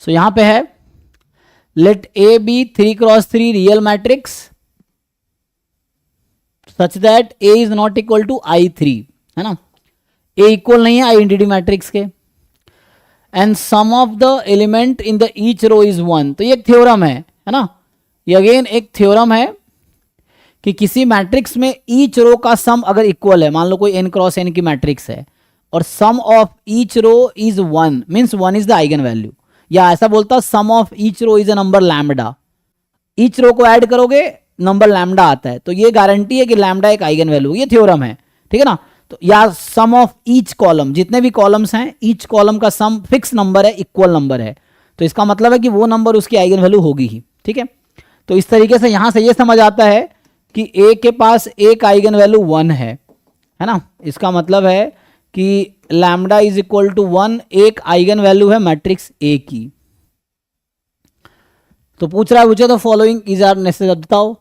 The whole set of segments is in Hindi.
सो यहां पे है let A be 3x3 real matrix such that A is not equal to I3, है ना, ए इक्वल नहीं है आइडेंटिटी मैट्रिक्स के, and sum of the element in the each row is 1। तो ये एक थ्योरम है ना, ये अगेन एक थ्योरम है कि किसी मैट्रिक्स में ईच रो का सम अगर इक्वल है, मान लो कोई n क्रॉस n की मैट्रिक्स है और sum of each row is 1 means 1 is the eigen value, या ऐसा बोलता sum of each row is a number lambda, each row को ऐड करोगे नंबर लैम्डा आता है, तो ये गारंटी है कि लैम्डा एक आइगन वैल्यू, ये थ्योरम है, ठीक है ना। तो या सम ऑफ ईच कॉलम, जितने भी कॉलम्स हैं ईच कॉलम का सम फिक्स नंबर है, इक्वल नंबर है, तो इसका मतलब है कि वो नंबर उसकी आइगन वैल्यू होगी ही, ठीक है। तो इस तरीके से यहां से ये समझ आता है कि ए के पास एक आइगन वैल्यू 1 है ना, इसका मतलब है कि लैम्डा इज इक्वल टू 1 एक आइगन वैल्यू है मैट्रिक्स ए की। तो पूछ रहा है मुझे तो फॉलोइंग इज आर नेसेसरी, बताओ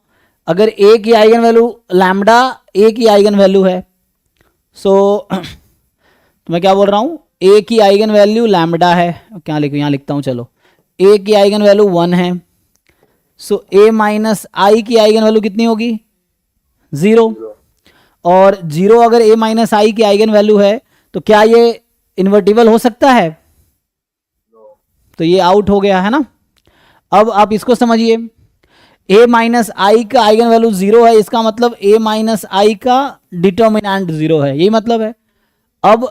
अगर ए की आइगन वैल्यू लैम्डा ए की आइगन वैल्यू है, सो तो मैं क्या बोल रहा हूं, ए की आइगन वैल्यू लैम्डा है, क्या लिखूं, यहां लिखता हूं, चलो ए की आइगन वैल्यू 1 है, सो ए माइनस आई की आइगन वैल्यू कितनी होगी 0, और 0 अगर ए माइनस आई की आइगन वैल्यू है तो क्या ये इन्वर्टिबल हो सकता है, तो ये आउट हो गया, है ना। अब आप इसको समझिए, a माइनस आई का आइगन वैल्यू 0 है, इसका मतलब a माइनस आई का डिटर्मिनेंट 0 है, यही मतलब है। अब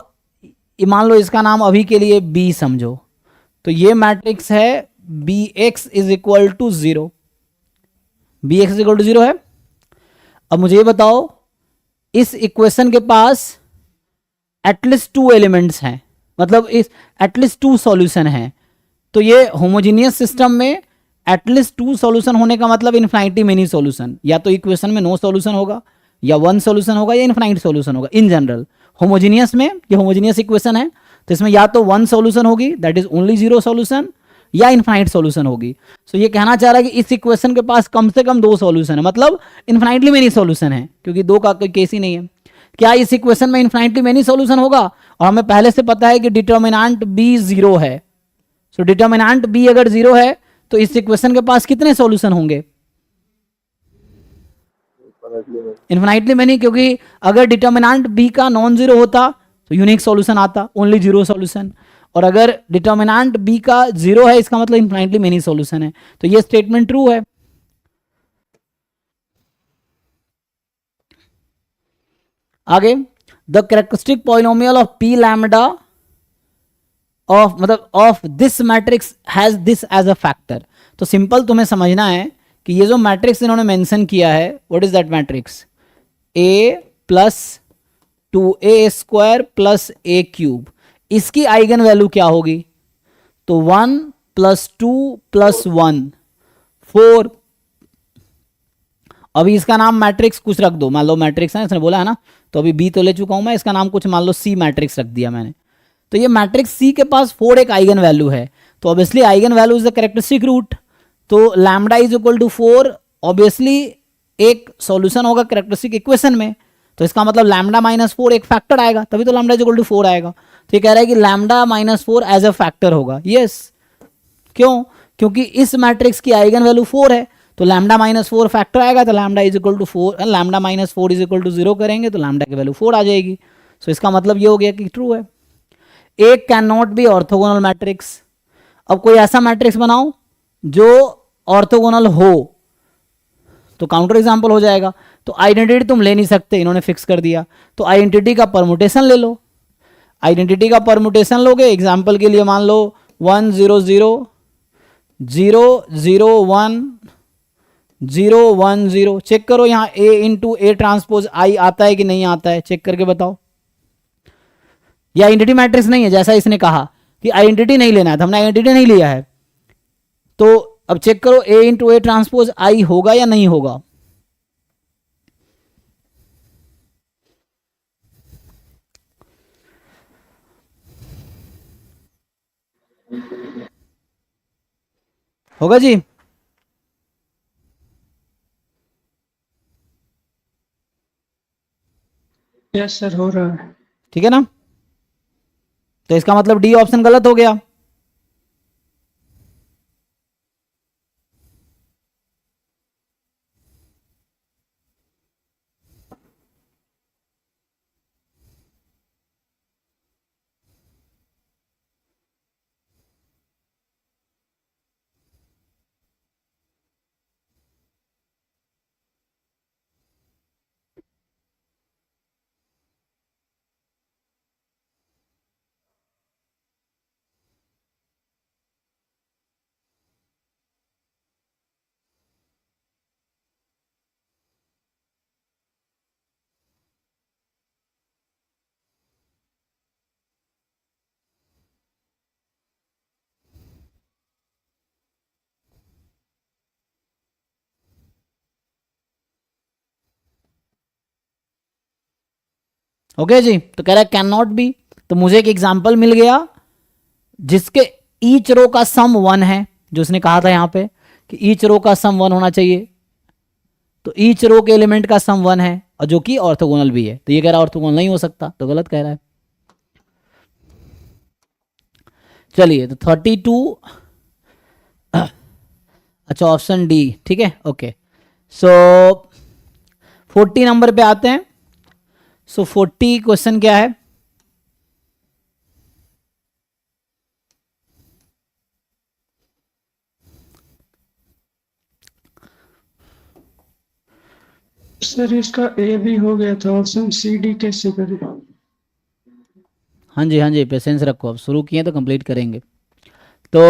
मान लो इसका नाम अभी के लिए b समझो, तो ये मैट्रिक्स है bx is equal to 0, bx is equal to 0 है। अब मुझे ये बताओ इस इक्वेशन के पास एटलीस्ट 2 एलिमेंट्स हैं, मतलब इस एटलीस्ट 2 सॉल्यूशन हैं, तो ये होमोजीनियस सिस्टम में एटलीस्ट 2 सॉल्यूशन होने का मतलब इन्फिनिटी मेनी सॉल्यूशन, या तो इक्वेशन में नो सॉल्यूशन होगा, या 1 सॉल्यूशन होगा, या इन्फिनिट सॉल्यूशन होगा। इन जनरल होमोजीनियस में, ये होमोजीनियस इक्वेशन है तो इसमें या तो 1 सॉल्यूशन होगी दैट इज ओनली 0 सॉल्यूशन, या इन्फिनिट सॉल्यूशन होगी। सो ये कहना चाह रहा है कि इस इक्वेशन के पास कम से कम 2 सॉल्यूशन है, मतलब इन्फिनिटली मेनी सॉल्यूशन है, क्योंकि 2 का कोई केस ही नहीं है। क्या इस इक्वेशन में इन्फिनिटली मेनी सॉल्यूशन होगा, और हमें पहले से पता है कि डिटर्मिनेंट b 0 है, सो डिटर्मिनेंट b अगर 0 है तो इस इक्वेशन के पास कितने सॉल्यूशन होंगे, इन्फिनिटली मेनी, क्योंकि अगर डिटर्मिनेंट b का नॉन जीरो होता तो यूनिक सॉल्यूशन आता, ओनली 0 सॉल्यूशन, और अगर डिटर्मिनेंट b का 0 है इसका मतलब इन्फिनिटली मेनी सॉल्यूशन है, तो ये स्टेटमेंट ट्रू है। आगे, the characteristic polynomial of p lambda of मतलब of this matrix has this as a factor. तो सिंपल तुम्हें समझना है कि ये जो मैट्रिक्स इन्होंने मेंशन किया है, what is that matrix, a plus 2a square plus a cube, इसकी आइगन वैल्यू क्या होगी, तो 1 प्लस 2 प्लस 1 4। अभी इसका नाम मैट्रिक्स कुछ रख दो, मान लो मैट्रिक्स है, इसने बोला है ना, तो अभी बी तो ले चुका हूं मैं, इसका नाम कुछ मान लो सी मैट्रिक्स रख दिया मैंने। तो ये मैट्रिक्स सी के पास 4 एक आइगन वैल्यू है, तो obviously eigen value is the characteristic root, तो lambda is equal to 4 obviously एक सॉल्यूशन होगा कैरेक्टरिस्टिक इक्वेशन में, तो इसका मतलब लैम्डा माइनस 4 एक फैक्टर आएगा, तभी तो लैम्डा इज इक्वल टू 4 आएगा। तो ये कह रहा है कि lambda minus 4 as a factor होगा, यस क्यों, क्योंकि इस मैट्रिक्स की आइगन वैल्यू 4 है, तो लैम्डा माइनस 4 फैक्टर आएगा, तो lambda is equal to 4, lambda minus 4 is equal to 0 करेंगे तो लैम्डा की वैल्यू 4 आ जाएगी। सो इसका मतलब ये हो गया कि ट्रू है। A can not be orthogonal matrix. अब कोई ऐसा मैट्रिक्स बनाओ जो ऑर्थोगोनल हो, तो काउंटर एग्जांपल हो जाएगा। तो आइडेंटिटी तुम ले नहीं सकते, इन्होंने फिक्स कर दिया, तो आइडेंटिटी का परमुटेशन ले लो। आइडेंटिटी का परमुटेशन लोगे, एग्जांपल के लिए मान लो 1 0 0 0 0 1 0 1 0। चेक करो यहाँ a इंटू ए ट्रांसपोज आई आता है कि नहीं आता है, चेक करके बताओ। ये आइडेंटिटी मैट्रिक्स नहीं है, जैसा इसने कहा कि आइडेंटिटी नहीं लेना है, तो हमने आइडेंटिटी नहीं लिया है, तो अब चेक करो a इंटू ए ट्रांसपोज आई होगा या नहीं होगा। होगा जी, यस सर हो रहा है। ठीक है ना, तो इसका मतलब डी ऑप्शन गलत हो गया। ओके जी, तो कह रहा है कैन नॉट बी, तो मुझे एक एग्जाम्पल मिल गया जिसके ईच रो का सम 1 है, जो उसने कहा था यहां पे कि ईच रो का सम 1 होना चाहिए, तो ईच रो के एलिमेंट का सम 1 है और जो कि ऑर्थोगोनल भी है, तो ये कह रहा है ऑर्थोगोनल नहीं हो सकता, तो गलत कह रहा है। चलिए तो 32, अच्छा ऑप्शन डी ठीक है, ओके। सो 40 नंबर पे आते हैं। सो 40 क्वेश्चन क्या है? सर इसका ए भी हो गया था, ऑप्शन सी डी कैसे करें? हाँ जी हाँ जी, पेशेंस रखो, अब शुरू किए तो कंप्लीट करेंगे। तो